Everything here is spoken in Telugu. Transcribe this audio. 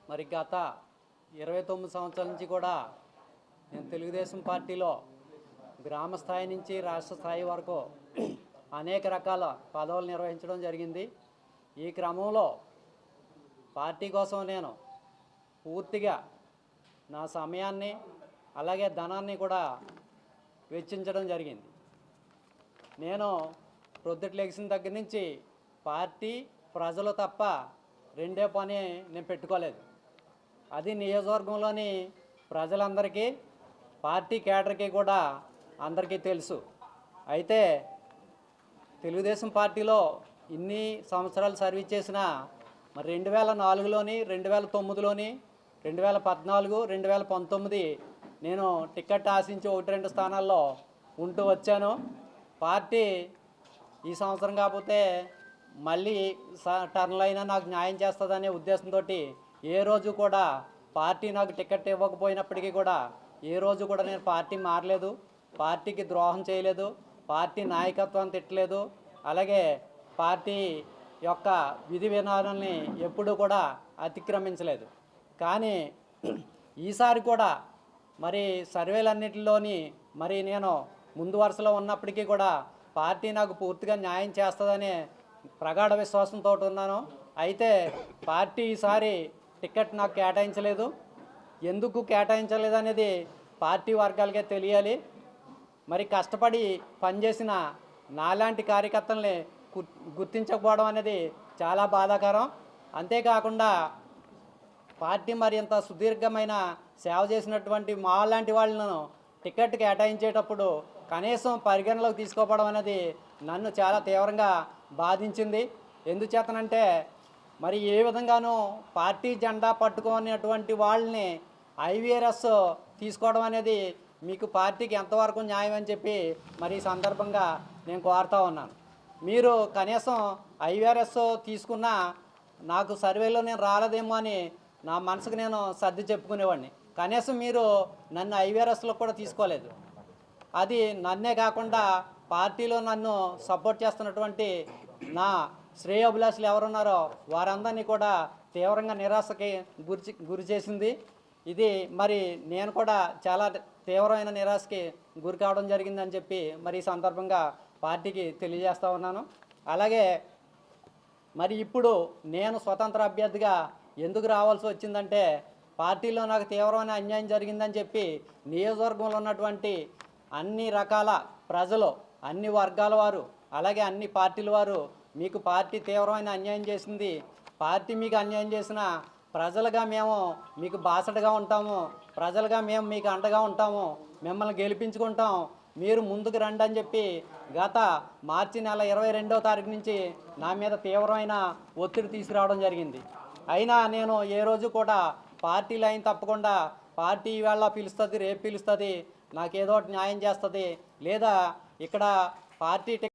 మరి గత 29 సంవత్సరాల నుంచి కూడా నేను తెలుగుదేశం పార్టీలో గ్రామ స్థాయి నుంచి రాష్ట్ర స్థాయి వరకు అనేక రకాల పదవులు నిర్వహించడం జరిగింది. ఈ క్రమంలో పార్టీ కోసం నేను పూర్తిగా నా సమయాన్ని అలాగే ధనాన్ని కూడా వెచ్చించడం జరిగింది. నేను ప్రొద్దుట లెగిసిన దగ్గర నుంచి పార్టీ ప్రజలు తప్ప రెండే పని నేను పెట్టుకోలేదు. అది నియోజకవర్గంలోని ప్రజలందరికీ పార్టీ కేడర్కి కూడా అందరికీ తెలుసు. అయితే తెలుగుదేశం పార్టీలో ఇన్ని సంవత్సరాలు సర్వీస్ చేసిన మరి 2004లోని 2009లోని 2014 2019 నేను టికెట్ ఆశించి 1-2 స్థానాల్లో ఉంటూ వచ్చాను. పార్టీ ఈ సంవత్సరం కాకపోతే మళ్ళీ టర్న్లో అయినా నాకు న్యాయం చేస్తుందనే ఉద్దేశంతో ఏ రోజు కూడా పార్టీ నాకు టికెట్ ఇవ్వకపోయినప్పటికీ కూడా ఏ రోజు కూడా నేను పార్టీ మారలేదు, పార్టీకి ద్రోహం చేయలేదు, పార్టీ నాయకత్వాన్ని తిట్టలేదు, అలాగే పార్టీ యొక్క విధి విధానాన్ని ఎప్పుడూ కూడా అతిక్రమించలేదు. కానీ ఈసారి కూడా మరి సర్వేలన్నింటిలోని మరి నేను ముందు వరుసలో ఉన్నప్పటికీ కూడా పార్టీ నాకు పూర్తిగా న్యాయం చేస్తుందనే ప్రగాఢ విశ్వాసంతో ఉన్నాను. అయితే పార్టీ ఈసారి టికెట్ నాకు కేటాయించలేదు. ఎందుకు కేటాయించలేదు అనేది పార్టీ వర్గాలకే తెలియాలి. మరి కష్టపడి పనిచేసిన నాలాంటి కార్యకర్తల్ని గుర్తించకపోవడం అనేది చాలా బాధాకరం. అంతేకాకుండా పార్టీ మరి ఇంత సుదీర్ఘమైన సేవ చేసినటువంటి మా లాంటి వాళ్ళను టికెట్ కేటాయించేటప్పుడు కనీసం పరిగణలోకి తీసుకోవడం అనేది నన్ను చాలా తీవ్రంగా బాధించింది. ఎందుచేతనంటే మరి ఏ విధంగానూ పార్టీ జెండా పట్టుకునేటువంటి వాళ్ళని ఐవీఆర్ఎస్ తీసుకోవడం అనేది మీకు పార్టీకి ఎంతవరకు న్యాయం అని చెప్పి మరి ఈ సందర్భంగా నేను కోరుతా ఉన్నాను. మీరు కనీసం ఐవీఆర్ఎస్ తీసుకున్నా నాకు సర్వేలో నేను రాలేదేమో అని నా మనసుకు నేను సర్ది చెప్పుకునేవాడిని. కనీసం మీరు నన్ను ఐవీఆర్ఎస్లో కూడా తీసుకోలేదు. అది నన్నే కాకుండా పార్టీలో నన్ను సపోర్ట్ చేస్తున్నటువంటి నా శ్రేయోభిలాషులు ఎవరున్నారో వారందరినీ కూడా తీవ్రంగా నిరాశకి గురి చేసింది. ఇది మరి నేను కూడా చాలా తీవ్రమైన నిరాశకి గురి కావడం జరిగిందని చెప్పి మరి ఈ సందర్భంగా పార్టీకి తెలియజేస్తూ ఉన్నాను. అలాగే మరి ఇప్పుడు నేను స్వతంత్ర అభ్యర్థిగా ఎందుకు రావాల్సి వచ్చిందంటే పార్టీలో నాకు తీవ్రమైన అన్యాయం జరిగిందని చెప్పి నియోజకవర్గంలో ఉన్నటువంటి అన్ని రకాల ప్రజలు, అన్ని వర్గాల వారు, అలాగే అన్ని పార్టీల వారు మీకు పార్టీ తీవ్రమైన అన్యాయం చేసింది, పార్టీ మీకు అన్యాయం చేసిన ప్రజలుగా మేము మీకు బాసటగా ఉంటాము, ప్రజలుగా మేము మీకు అండగా ఉంటాము, మిమ్మల్ని గెలిపించుకుంటాం, మీరు ముందుకు రండి అని చెప్పి గత మార్చి నెల 22వ తారీఖు నుంచి నా మీద తీవ్రమైన ఒత్తిడి తీసుకురావడం జరిగింది. అయినా నేను ఏ రోజు కూడా పార్టీ లైన్ తప్పకుండా పార్టీ ఈవేళ పిలుస్తుంది, రేపు పిలుస్తుంది, నాకేదో న్యాయం చేస్తుంది, లేదా ఇక్కడ పార్టీ